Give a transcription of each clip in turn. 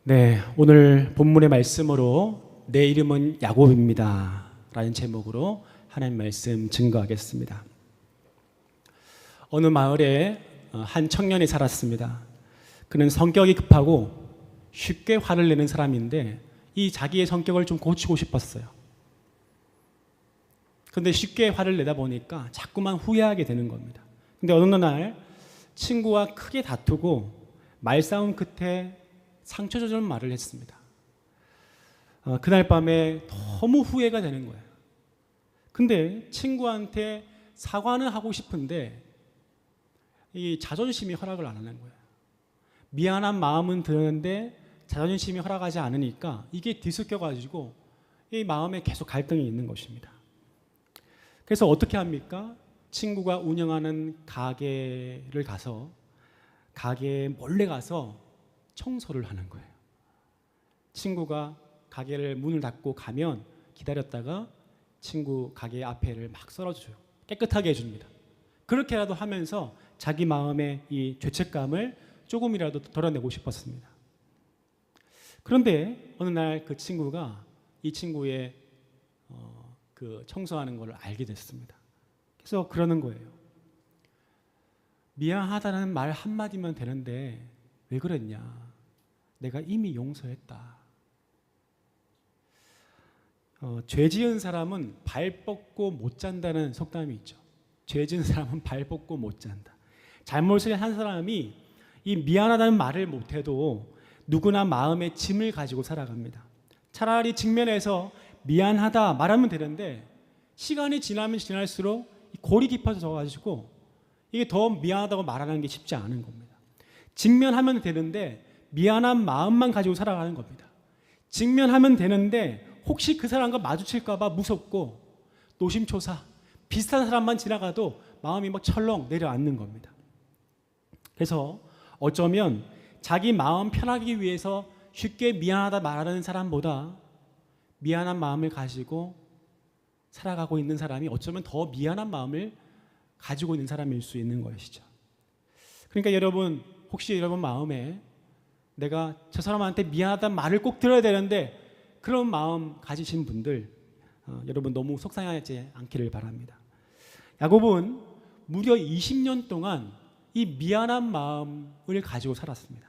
네, 오늘 본문의 말씀으로 내 이름은 야곱입니다 라는 제목으로 하나님 말씀 증거하겠습니다. 어느 마을에 한 청년이 살았습니다. 그는 성격이 급하고 쉽게 화를 내는 사람인데 이 자기의 성격을 좀 고치고 싶었어요. 그런데 쉽게 화를 내다 보니까 자꾸만 후회하게 되는 겁니다. 근데 어느 날 친구와 크게 다투고 말싸움 끝에 상처 주는 말을 했습니다. 그날 밤에 너무 후회가 되는 거예요. 근데 친구한테 사과는 하고 싶은데 이 자존심이 허락을 안 하는 거예요. 미안한 마음은 드는데 자존심이 허락하지 않으니까 이게 뒤섞여가지고 이 마음에 계속 갈등이 있는 것입니다. 그래서 어떻게 합니까? 친구가 운영하는 가게를 가서 가게에 몰래 가서 청소를 하는 거예요. 친구가 가게를 문을 닫고 가면 기다렸다가 친구 가게 앞에를 막 썰어줘요. 깨끗하게 해줍니다. 그렇게라도 하면서 자기 마음의 이 죄책감을 조금이라도 덜어내고 싶었습니다. 그런데 어느 날 그 친구가 이 친구의 그 청소하는 걸 알게 됐습니다. 그래서 그러는 거예요. 미안하다는 말 한마디면 되는데 왜 그랬냐? 내가 이미 용서했다. 죄 지은 사람은 발 뻗고 못 잔다는 속담이 있죠. 죄 지은 사람은 발 뻗고 못 잔다. 잘못을 한 사람이 이 미안하다는 말을 못해도 누구나 마음에 짐을 가지고 살아갑니다. 차라리 직면해서 미안하다 말하면 되는데 시간이 지나면 지날수록 골이 깊어져 가지고 이게 더 미안하다고 말하는 게 쉽지 않은 겁니다. 직면하면 되는데 미안한 마음만 가지고 살아가는 겁니다. 직면하면 되는데 혹시 그 사람과 마주칠까 봐 무섭고 노심초사 비슷한 사람만 지나가도 마음이 막 철렁 내려앉는 겁니다. 그래서 어쩌면 자기 마음 편하기 위해서 쉽게 미안하다 말하는 사람보다 미안한 마음을 가지고 살아가고 있는 사람이 어쩌면 더 미안한 마음을 가지고 있는 사람일 수 있는 것이죠. 그러니까 여러분, 혹시 여러분 마음에 내가 저 사람한테 미안하다는 말을 꼭 들어야 되는데 그런 마음 가지신 분들 여러분 너무 속상하지 않기를 바랍니다. 야곱은 무려 20년 동안 이 미안한 마음을 가지고 살았습니다.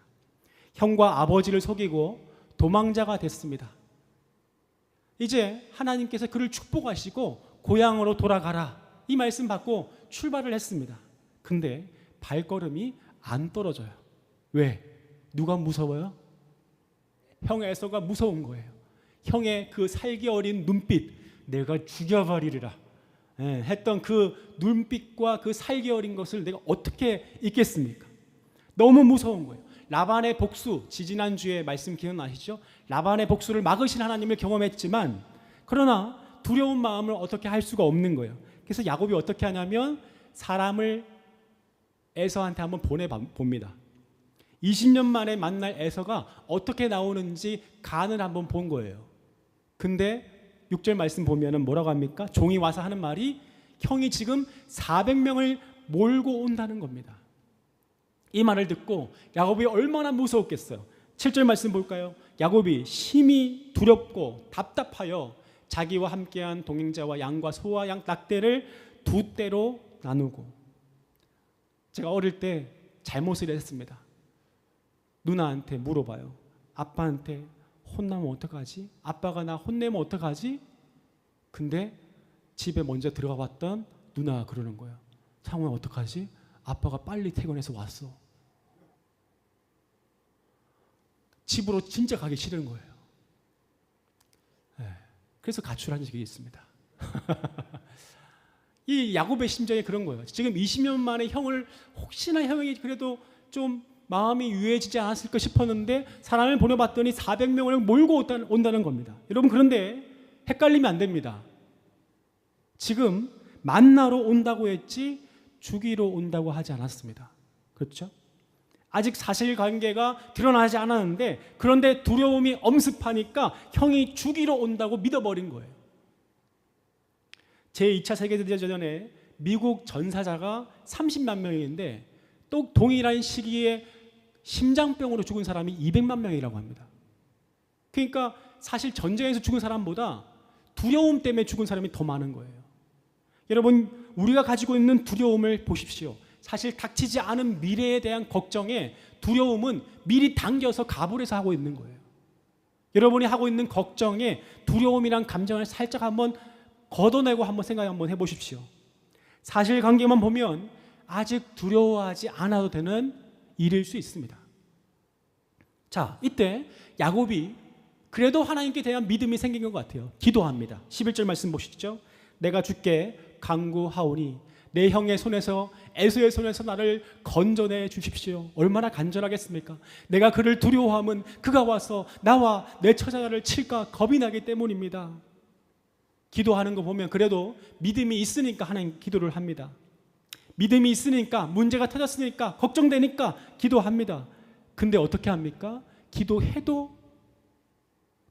형과 아버지를 속이고 도망자가 됐습니다. 이제 하나님께서 그를 축복하시고 고향으로 돌아가라 이 말씀 받고 출발을 했습니다. 근데 발걸음이 안 떨어져요. 왜? 누가 무서워요? 형 에서가 무서운 거예요. 형의 그 살기 어린 눈빛, 내가 죽여버리리라 했던 그 눈빛과 그 살기 어린 것을 내가 어떻게 잊겠습니까? 너무 무서운 거예요. 라반의 복수, 지지난주에 말씀 기억나시죠? 라반의 복수를 막으신 하나님을 경험했지만 그러나 두려운 마음을 어떻게 할 수가 없는 거예요. 그래서 야곱이 어떻게 하냐면 사람을 에서한테 한번 보내봅니다. 20년 만에 만날 에서가 어떻게 나오는지 간을 한번 본 거예요. 근데 6절 말씀 보면은 뭐라고 합니까? 종이 와서 하는 말이 형이 지금 400명을 몰고 온다는 겁니다. 이 말을 듣고 야곱이 얼마나 무서웠겠어요. 7절 말씀 볼까요? 야곱이 심히 두렵고 답답하여 자기와 함께한 동행자와 양과 소와 양 낙대를 두 떼로 나누고. 제가 어릴 때 잘못을 했습니다. 누나한테 물어봐요. 아빠한테 혼나면 어떡하지? 아빠가 나 혼내면 어떡하지? 근데 집에 먼저 들어가 봤던 누나가 그러는 거예요. 창호야 어떡하지? 아빠가 빨리 퇴근해서 왔어. 집으로 진짜 가기 싫은 거예요. 네. 그래서 가출한 적이 있습니다. 이 야곱의 심정이 그런 거예요. 지금 20년 만에 형을 혹시나 형이 그래도 좀 마음이 유해지지 않았을까 싶었는데 사람을 보내봤더니 400명을 몰고 온다는 겁니다. 여러분 그런데 헷갈리면 안 됩니다. 지금 만나러 온다고 했지 죽이러 온다고 하지 않았습니다. 그렇죠? 아직 사실관계가 드러나지 않았는데 그런데 두려움이 엄습하니까 형이 죽이러 온다고 믿어버린 거예요. 제2차 세계대전에 미국 전사자가 30만 명인데 또 동일한 시기에 심장병으로 죽은 사람이 200만 명이라고 합니다. 그러니까 사실 전쟁에서 죽은 사람보다 두려움 때문에 죽은 사람이 더 많은 거예요. 여러분, 우리가 가지고 있는 두려움을 보십시오. 사실 닥치지 않은 미래에 대한 걱정에 두려움은 미리 당겨서 가불해서 하고 있는 거예요. 여러분이 하고 있는 걱정에 두려움이란 감정을 살짝 한번 걷어내고 한번 생각 한번 해보십시오. 사실관계만 보면 아직 두려워하지 않아도 되는 일일 수 있습니다. 자, 이때 야곱이 그래도 하나님께 대한 믿음이 생긴 것 같아요. 기도합니다. 11절 말씀 보시죠. 내가 주께 간구하오니 내 형의 손에서 에서의 손에서 나를 건져내 주십시오. 얼마나 간절하겠습니까? 내가 그를 두려워함은 그가 와서 나와 내 처자를 칠까 겁이 나기 때문입니다. 기도하는 거 보면 그래도 믿음이 있으니까 하나님 기도를 합니다. 믿음이 있으니까, 문제가 터졌으니까, 걱정되니까 기도합니다. 근데 어떻게 합니까? 기도해도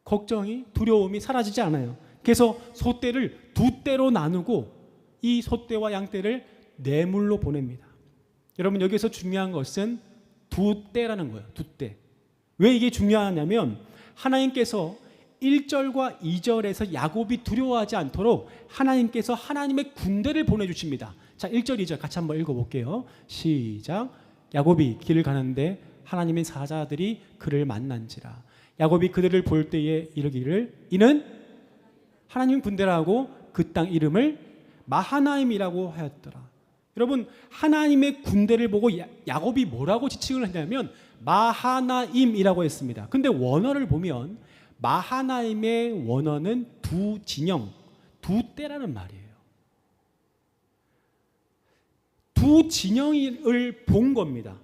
걱정이, 두려움이 사라지지 않아요. 그래서 소떼를 두 떼로 나누고 이 소떼와 양떼를 뇌물로 보냅니다. 여러분, 여기서 중요한 것은 두 떼라는 거예요. 두 떼. 왜 이게 중요하냐면 하나님께서 1절과 2절에서 야곱이 두려워하지 않도록 하나님께서 하나님의 군대를 보내주십니다. 자, 1절 2절 같이 한번 읽어볼게요. 시작. 야곱이 길을 가는데 하나님의 사자들이 그를 만난지라. 야곱이 그들을 볼 때에 이르기를 이는 하나님 군대라고 그 땅 이름을 마하나임이라고 하였더라. 여러분, 하나님의 군대를 보고 야곱이 뭐라고 지칭을 했냐면 마하나임이라고 했습니다. 근데 원어를 보면 마하나임의 원어는 두 진영, 두 떼라는 말이에요. 두 진영을 본 겁니다.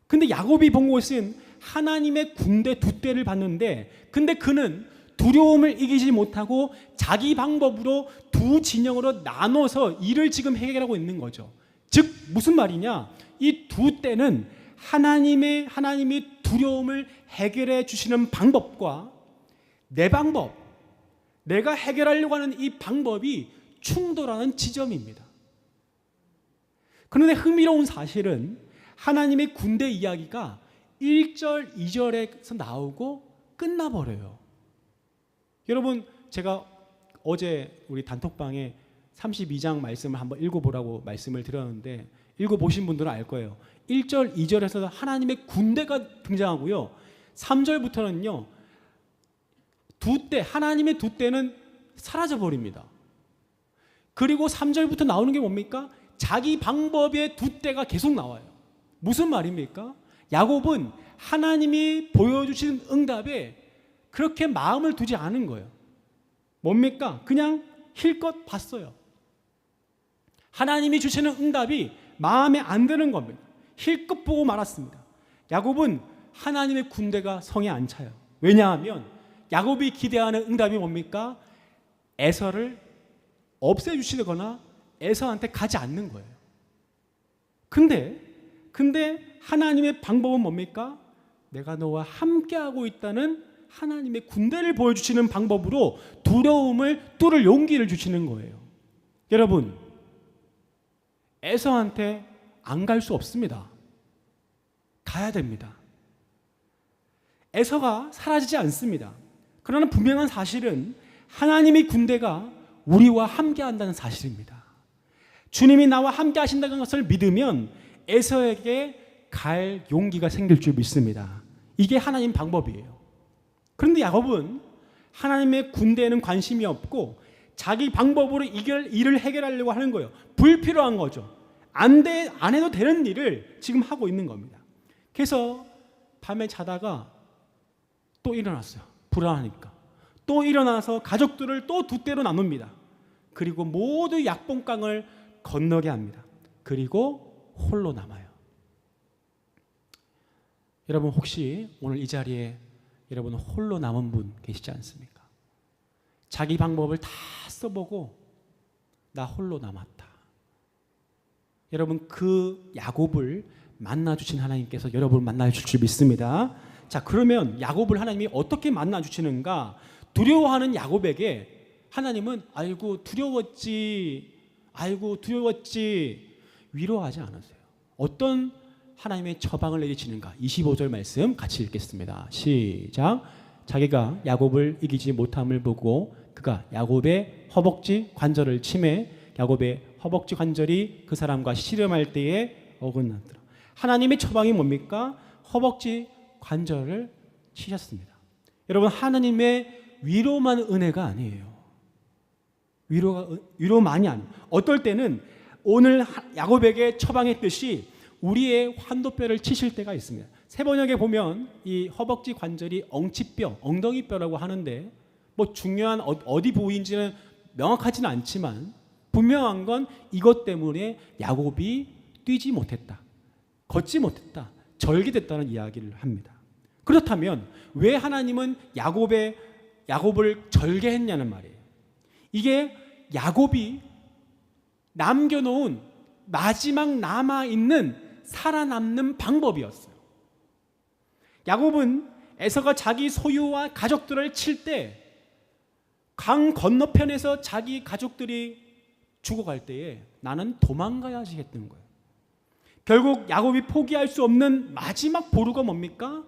근데 야곱이 본 것은 하나님의 군대 두 떼를 봤는데, 근데 그는 두려움을 이기지 못하고 자기 방법으로 두 진영으로 나눠서 일을 지금 해결하고 있는 거죠. 즉 무슨 말이냐? 이 두 떼는 하나님이 두려움을 해결해 주시는 방법과 내 방법, 내가 해결하려고 하는 이 방법이 충돌하는 지점입니다. 그런데 흥미로운 사실은 하나님의 군대 이야기가 1절, 2절에서 나오고 끝나버려요. 여러분, 제가 어제 우리 단톡방에 32장 말씀을 한번 읽어보라고 말씀을 드렸는데 읽어보신 분들은 알 거예요. 1절, 2절에서 하나님의 군대가 등장하고요. 3절부터는요. 두 떼, 하나님의 두 떼는 사라져버립니다. 그리고 3절부터 나오는 게 뭡니까? 자기 방법의 두 떼가 계속 나와요. 무슨 말입니까? 야곱은 하나님이 보여주신 응답에 그렇게 마음을 두지 않은 거예요. 뭡니까? 그냥 힐껏 봤어요. 하나님이 주시는 응답이 마음에 안 드는 겁니다. 힐끗 보고 말았습니다. 야곱은 하나님의 군대가 성에 안 차요. 왜냐하면 야곱이 기대하는 응답이 뭡니까? 에서를 없애주시거나 에서한테 가지 않는 거예요. 근데 하나님의 방법은 뭡니까? 내가 너와 함께하고 있다는 하나님의 군대를 보여주시는 방법으로 두려움을 뚫을 용기를 주시는 거예요. 여러분, 에서한테 안 갈 수 없습니다. 가야 됩니다. 에서가 사라지지 않습니다. 그러나 분명한 사실은 하나님의 군대가 우리와 함께 한다는 사실입니다. 주님이 나와 함께 하신다는 것을 믿으면 에서에게 갈 용기가 생길 줄 믿습니다. 이게 하나님 방법이에요. 그런데 야곱은 하나님의 군대에는 관심이 없고 자기 방법으로 일을 해결하려고 하는 거예요. 불필요한 거죠. 안 해도 되는 일을 지금 하고 있는 겁니다. 그래서 밤에 자다가 또 일어났어요. 불안하니까. 또 일어나서 가족들을 또 두 떼로 나눕니다. 그리고 모두 약봉강을 건너게 합니다. 그리고 홀로 남아요. 여러분, 혹시 오늘 이 자리에 여러분 홀로 남은 분 계시지 않습니까? 자기 방법을 다 써보고 나 홀로 남았다. 여러분, 그 야곱을 만나주신 하나님께서 여러분을 만나주실 줄 믿습니다. 자, 그러면 야곱을 하나님이 어떻게 만나주시는가? 두려워하는 야곱에게 하나님은 아이고 두려웠지 위로하지 않으세요. 어떤 하나님의 처방을 내리시는가? 25절 말씀 같이 읽겠습니다. 시작. 자기가 야곱을 이기지 못함을 보고 그가 야곱의 허벅지 관절을 치매 야곱의 허벅지 관절이 그 사람과 씨름할 때에 어긋나더라. 하나님의 처방이 뭡니까? 허벅지 관절을 치셨습니다. 여러분, 하나님의 위로만 은혜가 아니에요. 위로만이 아니에요. 어떨 때는 오늘 야곱에게 처방했듯이 우리의 환도뼈를 치실 때가 있습니다. 세번역에 보면 이 허벅지 관절이 엉치뼈, 엉덩이뼈라고 하는데 뭐 중요한 어디 부위인지는 명확하지는 않지만 분명한 건 이것 때문에 야곱이 뛰지 못했다, 걷지 못했다, 절기됐다는 이야기를 합니다. 그렇다면 왜 하나님은 야곱을 절개했냐는 말이에요. 이게 야곱이 남겨놓은 마지막 남아있는 살아남는 방법이었어요. 야곱은 에서가 자기 소유와 가족들을 칠 때 강 건너편에서 자기 가족들이 죽어갈 때에 나는 도망가야지 했던 거예요. 결국 야곱이 포기할 수 없는 마지막 보루가 뭡니까?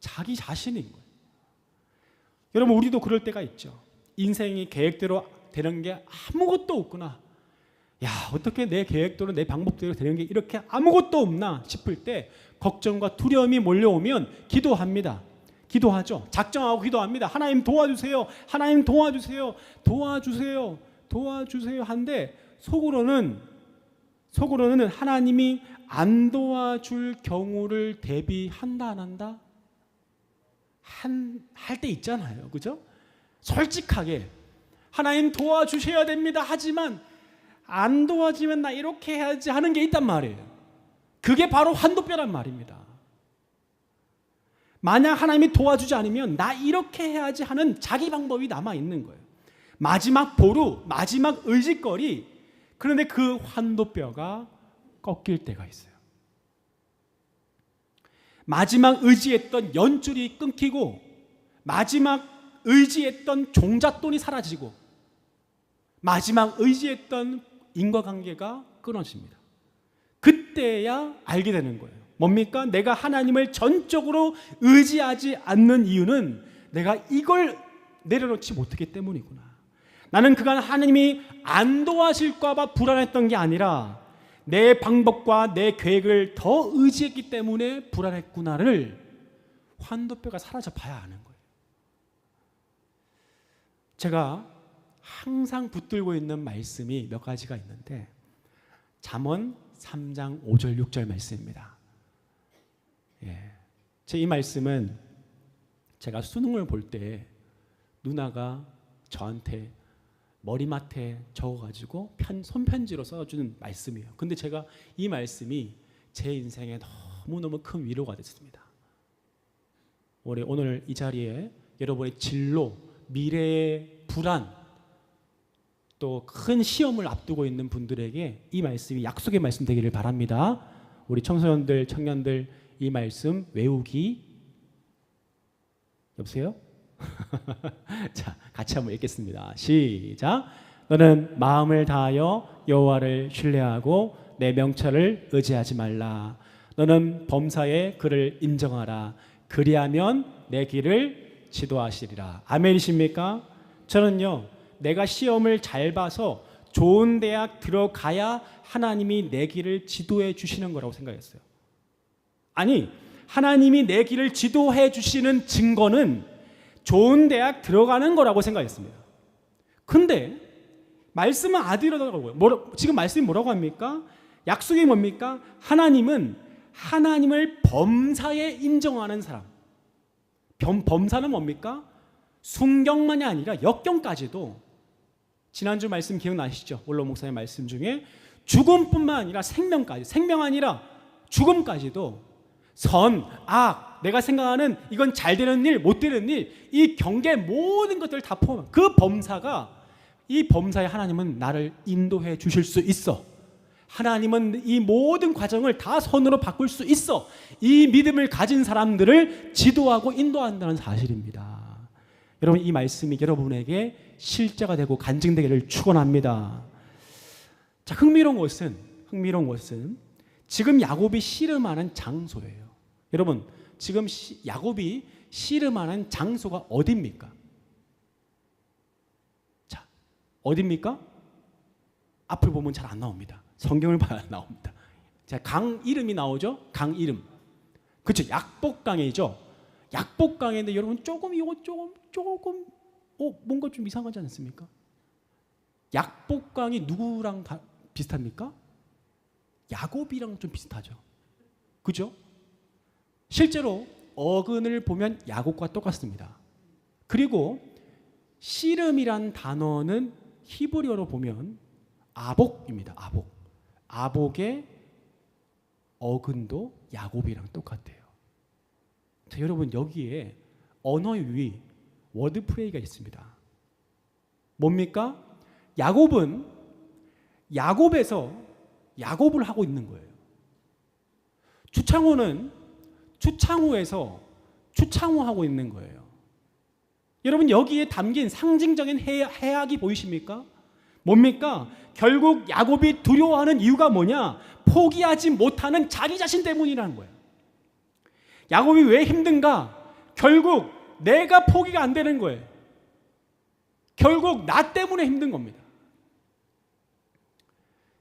자기 자신인 거예요. 여러분, 우리도 그럴 때가 있죠. 인생이 계획대로 되는 게 아무것도 없구나. 야, 어떻게 내 계획대로 내 방법대로 되는 게 이렇게 아무것도 없나 싶을 때 걱정과 두려움이 몰려오면 기도합니다. 기도하죠. 작정하고 기도합니다. 하나님 도와주세요. 하나님 도와주세요. 도와주세요. 도와주세요. 한데 속으로는 하나님이 안 도와줄 경우를 대비한다 안 한다? 할 때 있잖아요. 그죠? 솔직하게 하나님 도와주셔야 됩니다. 하지만 안 도와주면 나 이렇게 해야지 하는 게 있단 말이에요. 그게 바로 환도뼈란 말입니다. 만약 하나님이 도와주지 않으면 나 이렇게 해야지 하는 자기 방법이 남아있는 거예요. 마지막 보루, 마지막 의지거리. 그런데 그 환도뼈가 꺾일 때가 있어요. 마지막 의지했던 연줄이 끊기고 마지막 의지했던 종잣돈이 사라지고 마지막 의지했던 인과관계가 끊어집니다. 그때야 알게 되는 거예요. 뭡니까? 내가 하나님을 전적으로 의지하지 않는 이유는 내가 이걸 내려놓지 못했기 때문이구나. 나는 그간 하나님이 안 도와주실까 봐 불안했던 게 아니라 내 방법과 내 계획을 더 의지했기 때문에 불안했구나를 환도뼈가 사라져 봐야 아는 거예요. 제가 항상 붙들고 있는 말씀이 몇 가지가 있는데 잠언 3장 5절 6절 말씀입니다. 제 이 말씀은 제가 수능을 볼 때 누나가 저한테 머리맡에 적어가지고 손편지로 써주는 말씀이에요. 근데 제가 이 말씀이 제 인생에 너무너무 큰 위로가 됐습니다. 오늘 이 자리에 여러분의 진로, 미래의 불안, 또 큰 시험을 앞두고 있는 분들에게 이 말씀이 약속의 말씀 되기를 바랍니다. 우리 청소년들, 청년들 이 말씀 외우기. 여보세요? 자, 같이 한번 읽겠습니다. 시작. 너는 마음을 다하여 여호와를 신뢰하고 내 명철을 의지하지 말라. 너는 범사에 그를 인정하라. 그리하면 내 길을 지도하시리라. 아멘이십니까? 저는요, 내가 시험을 잘 봐서 좋은 대학 들어가야 하나님이 내 길을 지도해 주시는 거라고 생각했어요. 아니, 하나님이 내 길을 지도해 주시는 증거는 좋은 대학 들어가는 거라고 생각했습니다. 근데 말씀은 아디라더라고요. 지금 말씀이 뭐라고 합니까? 약속이 뭡니까? 하나님은 하나님을 범사에 인정하는 사람. 범사는 뭡니까? 순경만이 아니라 역경까지도, 지난주 말씀 기억나시죠? 올로 목사의 말씀 중에 죽음뿐만 아니라 생명까지, 생명 아니라 죽음까지도 선, 악, 내가 생각하는 이건 잘 되는 일, 못 되는 일, 이 경계 모든 것들을 다 포함한 그 범사가, 이 범사에 하나님은 나를 인도해 주실 수 있어. 하나님은 이 모든 과정을 다 선으로 바꿀 수 있어. 이 믿음을 가진 사람들을 지도하고 인도한다는 사실입니다. 여러분, 이 말씀이 여러분에게 실제가 되고 간증되기를 축원합니다. 자, 흥미로운 것은 지금 야곱이 씨름하는 장소예요. 여러분, 지금 야곱이 씨름하는 장소가 어디입니까? 자, 어디입니까? 앞을 보면 잘 안 나옵니다. 성경을 봐야 나옵니다. 자, 강 이름이 나오죠? 강 이름. 그렇죠. 약복강이죠. 약복강인데 여러분 조금 뭔가 좀 이상하지 않습니까? 약복강이 누구랑 비슷합니까? 야곱이랑 좀 비슷하죠. 그죠? 실제로 어근을 보면 야곱과 똑같습니다. 그리고 씨름이란 단어는 히브리어로 보면 아복입니다. 아복. 아복의 어근도 야곱이랑 똑같아요. 자, 여러분 여기에 언어 유희, 워드 플레이가 있습니다. 뭡니까? 야곱은 야곱에서 야곱을 하고 있는 거예요. 추창호는 추창호에서 추창호하고 있는 거예요. 여러분 여기에 담긴 상징적인 해악이 보이십니까? 뭡니까? 결국 야곱이 두려워하는 이유가 뭐냐? 포기하지 못하는 자기 자신 때문이라는 거예요. 야곱이 왜 힘든가? 결국 내가 포기가 안 되는 거예요. 결국 나 때문에 힘든 겁니다.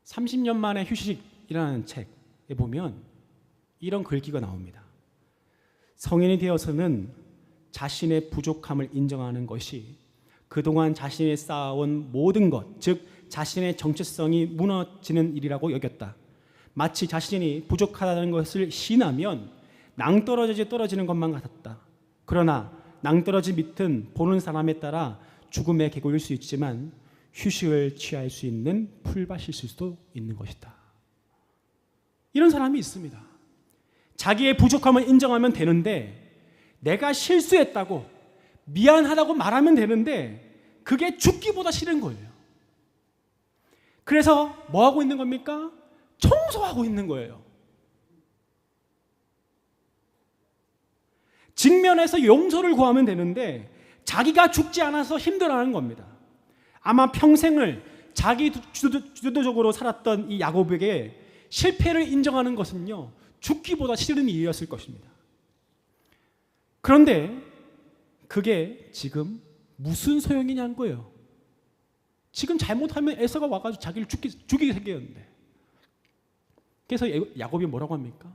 30년 만에 휴식이라는 책에 보면 이런 글귀가 나옵니다. 성인이 되어서는 자신의 부족함을 인정하는 것이 그동안 자신이 쌓아온 모든 것, 즉 자신의 정체성이 무너지는 일이라고 여겼다. 마치 자신이 부족하다는 것을 시인하면 낭떠러지에 떨어지는 것만 같았다. 그러나 낭떠러지 밑은 보는 사람에 따라 죽음의 계곡일 수 있지만 휴식을 취할 수 있는 풀밭일 수도 있는 것이다. 이런 사람이 있습니다. 자기의 부족함을 인정하면 되는데 내가 실수했다고 미안하다고 말하면 되는데 그게 죽기보다 싫은 거예요. 그래서 뭐 하고 있는 겁니까? 청소하고 있는 거예요. 직면해서 용서를 구하면 되는데 자기가 죽지 않아서 힘들어하는 겁니다. 아마 평생을 자기 주도적으로 살았던 이 야곱에게 실패를 인정하는 것은요, 죽기보다 싫은 일이었을 것입니다. 그런데 그게 지금 무슨 소용이냐는 거예요. 지금 잘못하면 에서가 와가지고 자기를 죽이게 생겼는데. 그래서 야곱이 뭐라고 합니까?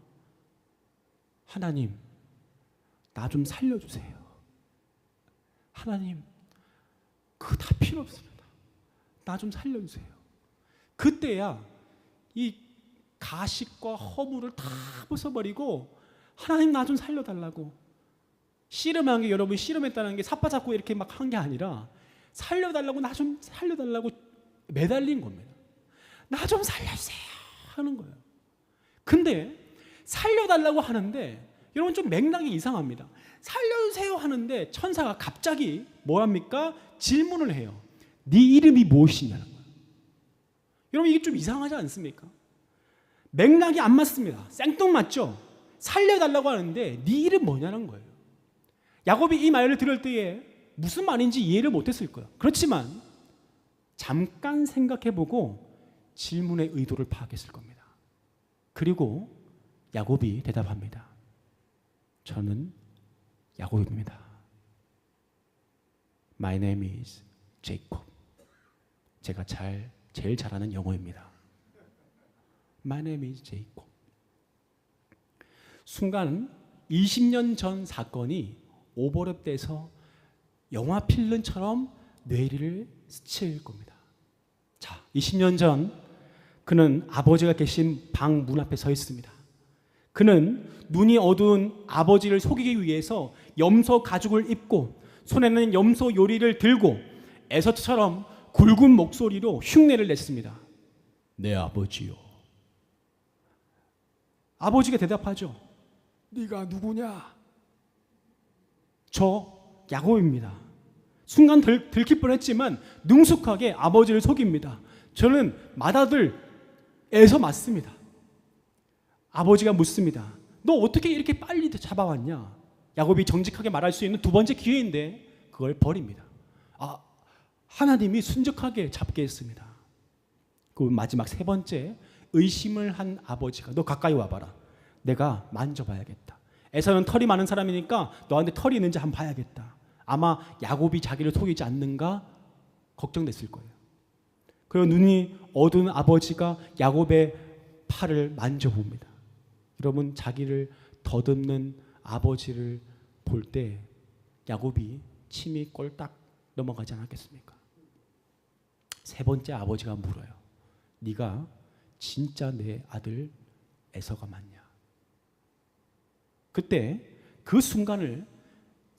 하나님, 나 좀 살려주세요. 하나님, 그거 다 필요 없습니다. 나 좀 살려주세요. 그때야 이 가식과 허물을 다 벗어버리고 하나님 나 좀 살려달라고. 씨름한 게 여러분 씨름했다는 게 삿바 잡고 이렇게 막 한 게 아니라 살려달라고 나 좀 살려달라고 매달린 겁니다. 나 좀 살려주세요 하는 거예요. 근데 살려달라고 하는데 여러분 좀 맥락이 이상합니다. 살려주세요 하는데 천사가 갑자기 뭐합니까? 질문을 해요. 네 이름이 무엇이냐는 거예요. 여러분 이게 좀 이상하지 않습니까? 맥락이 안 맞습니다. 생뚱맞죠? 살려달라고 하는데 네 이름 뭐냐는 거예요. 야곱이 이 말을 들을 때에 무슨 말인지 이해를 못했을 거예요. 그렇지만 잠깐 생각해보고 질문의 의도를 파악했을 겁니다. 그리고 야곱이 대답합니다. 저는 야곱입니다. My name is Jacob. 제가 제일 잘하는 영어입니다. My name is Jacob. 순간 20년 전 사건이 오버랩돼서 영화 필름처럼 뇌리를 스칠 겁니다. 자, 20년 전 그는 아버지가 계신 방 문 앞에 서 있습니다. 그는 눈이 어두운 아버지를 속이기 위해서 염소 가죽을 입고 손에는 염소 요리를 들고 에서처럼 굵은 목소리로 흉내를 냈습니다. 내 아버지요. 아버지가 대답하죠. 네가 누구냐? 저 야곱입니다. 순간 들킬 뻔했지만 능숙하게 아버지를 속입니다. 저는 맏아들에서 맞습니다. 아버지가 묻습니다. 너 어떻게 이렇게 빨리 잡아왔냐? 야곱이 정직하게 말할 수 있는 두 번째 기회인데 그걸 버립니다. 하나님이 순적하게 잡게 했습니다. 그 마지막 세 번째 의심을 한 아버지가 너 가까이 와봐라. 내가 만져봐야겠다. 에서는 털이 많은 사람이니까 너한테 털이 있는지 한번 봐야겠다. 아마 야곱이 자기를 속이지 않는가 걱정됐을 거예요. 그리고 눈이 어두운 아버지가 야곱의 팔을 만져봅니다. 여러분, 자기를 더듬는 아버지를 볼 때 야곱이 침이 꼴딱 넘어가지 않았겠습니까? 세 번째 아버지가 물어요. 네가 진짜 내 아들 에서가 맞냐? 그때 그 순간을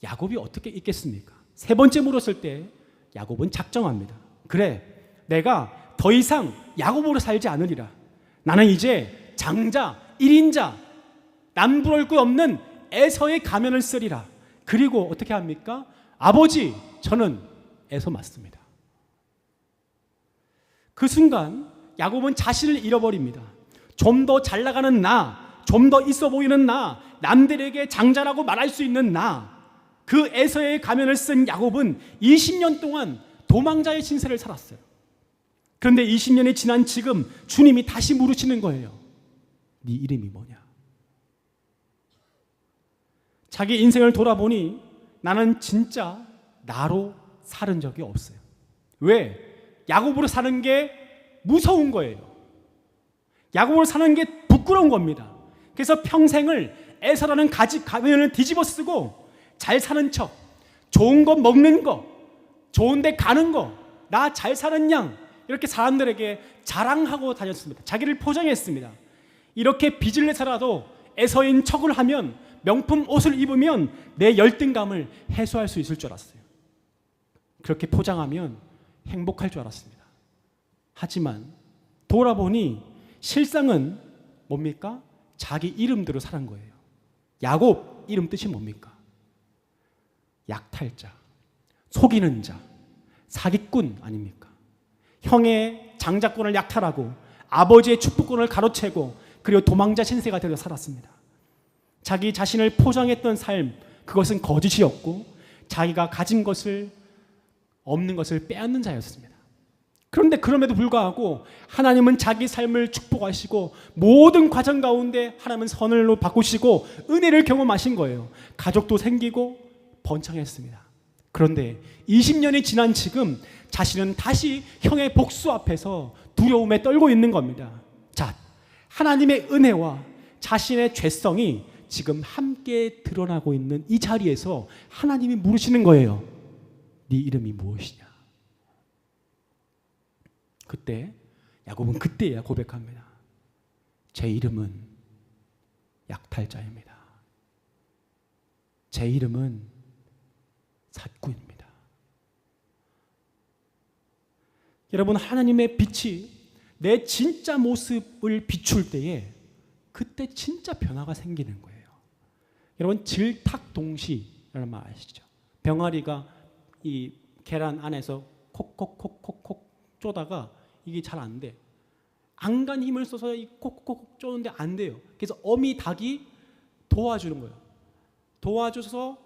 야곱이 어떻게 잊겠습니까? 세 번째 물었을 때 야곱은 작정합니다. 그래, 내가 더 이상 야곱으로 살지 않으리라. 나는 이제 장자, 1인자, 남부러울 것 없는 에서의 가면을 쓰리라. 그리고 어떻게 합니까? 아버지, 저는 에서 맞습니다. 그 순간 야곱은 자신을 잃어버립니다. 좀 더 잘 나가는 나, 좀 더 있어 보이는 나, 남들에게 장자라고 말할 수 있는 나, 그 에서의 가면을 쓴 야곱은 20년 동안 도망자의 신세를 살았어요. 그런데 20년이 지난 지금 주님이 다시 물으시는 거예요. 네 이름이 뭐냐? 자기 인생을 돌아보니 나는 진짜 나로 살은 적이 없어요. 왜? 야곱으로 사는 게 무서운 거예요. 야곱으로 사는 게 부끄러운 겁니다. 그래서 평생을 에서라는 가면을 뒤집어 쓰고 잘 사는 척, 좋은 거 먹는 거, 좋은 데 가는 거, 나 잘 사는 양, 이렇게 사람들에게 자랑하고 다녔습니다. 자기를 포장했습니다. 이렇게 빚을 내서라도 에서인 척을 하면, 명품 옷을 입으면 내 열등감을 해소할 수 있을 줄 알았어요. 그렇게 포장하면 행복할 줄 알았습니다. 하지만 돌아보니 실상은 뭡니까? 자기 이름대로 살은 거예요. 야곱 이름 뜻이 뭡니까? 약탈자, 속이는 자, 사기꾼 아닙니까? 형의 장자권을 약탈하고 아버지의 축복권을 가로채고 그리고 도망자 신세가 되어 살았습니다. 자기 자신을 포장했던 삶, 그것은 거짓이었고 자기가 가진 것을, 없는 것을 빼앗는 자였습니다. 그런데 그럼에도 불구하고 하나님은 자기 삶을 축복하시고 모든 과정 가운데 하나님은 선을로 바꾸시고 은혜를 경험하신 거예요. 가족도 생기고 번창했습니다. 그런데 20년이 지난 지금 자신은 다시 형의 복수 앞에서 두려움에 떨고 있는 겁니다. 자, 하나님의 은혜와 자신의 죄성이 지금 함께 드러나고 있는 이 자리에서 하나님이 물으시는 거예요. 네 이름이 무엇이냐? 그때 야곱은 그때야 고백합니다. 제 이름은 약탈자입니다. 제 이름은 사기꾼입니다. 여러분, 하나님의 빛이 내 진짜 모습을 비출 때에 그때 진짜 변화가 생기는 거예요. 여러분, 질탁동시라는 말 아시죠? 병아리가 이 계란 안에서 콕콕콕콕콕 쪼다가 이게 잘 안 돼. 안간 힘을 써서 이 콕콕콕 쪼는데 안 돼요. 그래서 어미 닭이 도와주는 거예요. 도와줘서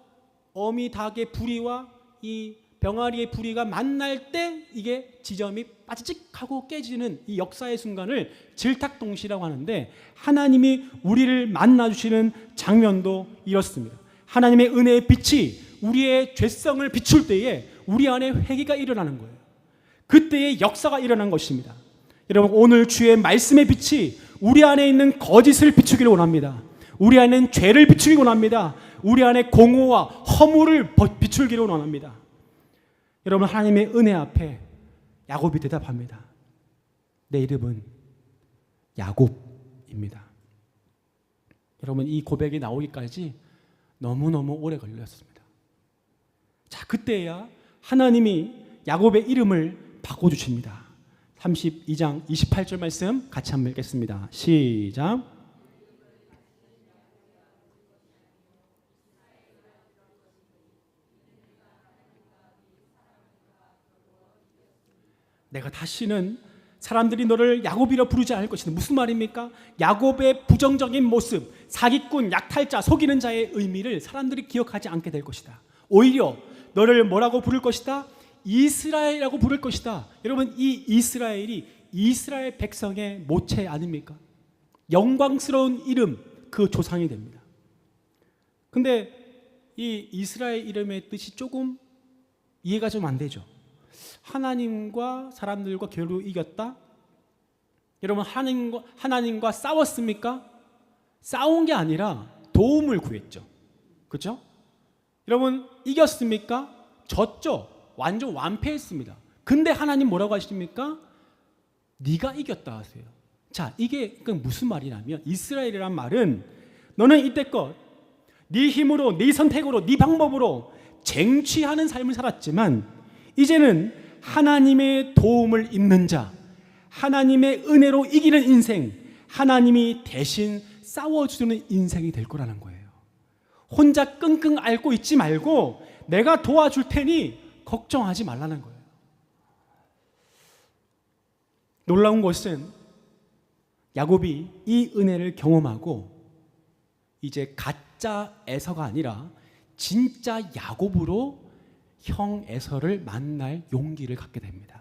어미 닭의 부리와 이 병아리의 부리가 만날 때 이게 지점이 빠지직하고 깨지는 이 역사의 순간을 질탁동시라고 하는데, 하나님이 우리를 만나주시는 장면도 이렇습니다. 하나님의 은혜의 빛이 우리의 죄성을 비출 때에 우리 안에 회개가 일어나는 거예요. 그때의 역사가 일어난 것입니다. 여러분, 오늘 주의 말씀의 빛이 우리 안에 있는 거짓을 비추기를 원합니다. 우리 안에 있는 죄를 비추기 원합니다. 우리 안에 공허와 허물을 비추기를 원합니다. 여러분, 하나님의 은혜 앞에 야곱이 대답합니다. 내 이름은 야곱입니다. 여러분, 이 고백이 나오기까지 너무너무 오래 걸렸습니다. 자, 그때야 하나님이 야곱의 이름을 바꿔주십니다. 32장 28절 말씀 같이 한번 읽겠습니다. 시작. 내가 다시는 사람들이 너를 야곱이라 부르지 않을 것이다. 무슨 말입니까? 야곱의 부정적인 모습, 사기꾼, 약탈자, 속이는 자의 의미를 사람들이 기억하지 않게 될 것이다. 오히려 너를 뭐라고 부를 것이다? 이스라엘이라고 부를 것이다. 여러분, 이 이스라엘이 이스라엘 백성의 모체 아닙니까? 영광스러운 이름, 그 조상이 됩니다. 근데 이 이스라엘 이름의 뜻이 조금 이해가 좀 안 되죠. 하나님과 사람들과 겨루 이겼다? 여러분, 하나님과 싸웠습니까? 싸운 게 아니라 도움을 구했죠. 그렇죠? 여러분, 이겼습니까? 졌죠. 완전 완패했습니다. 근데 하나님 뭐라고 하십니까? 네가 이겼다 하세요. 자, 이게 무슨 말이냐면, 이스라엘이란 말은 너는 이때껏 네 힘으로, 네 선택으로, 네 방법으로 쟁취하는 삶을 살았지만 이제는 하나님의 도움을 잇는 자, 하나님의 은혜로 이기는 인생, 하나님이 대신 싸워주는 인생이 될 거라는 거예요. 혼자 끙끙 앓고 있지 말고 내가 도와줄 테니 걱정하지 말라는 거예요. 놀라운 것은 야곱이 이 은혜를 경험하고 이제 가짜 에서가 아니라 진짜 야곱으로 형 에서를 만날 용기를 갖게 됩니다.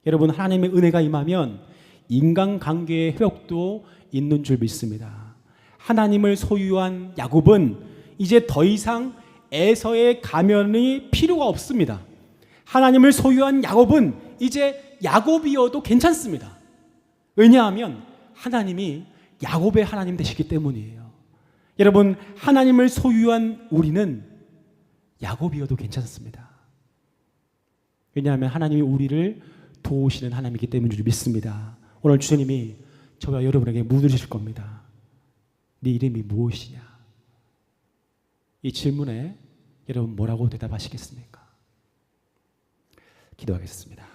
여러분, 하나님의 은혜가 임하면 인간관계의 회복도 있는 줄 믿습니다. 하나님을 소유한 야곱은 이제 더 이상 에서의 가면이 필요가 없습니다. 하나님을 소유한 야곱은 이제 야곱이어도 괜찮습니다. 왜냐하면 하나님이 야곱의 하나님 되시기 때문이에요. 여러분, 하나님을 소유한 우리는 야곱이어도 괜찮습니다. 왜냐하면 하나님이 우리를 도우시는 하나님이기 때문인 줄 믿습니다. 오늘 주님이 저와 여러분에게 묻으실 겁니다. 네 이름이 무엇이냐? 이 질문에 여러분 뭐라고 대답하시겠습니까? 기도하겠습니다.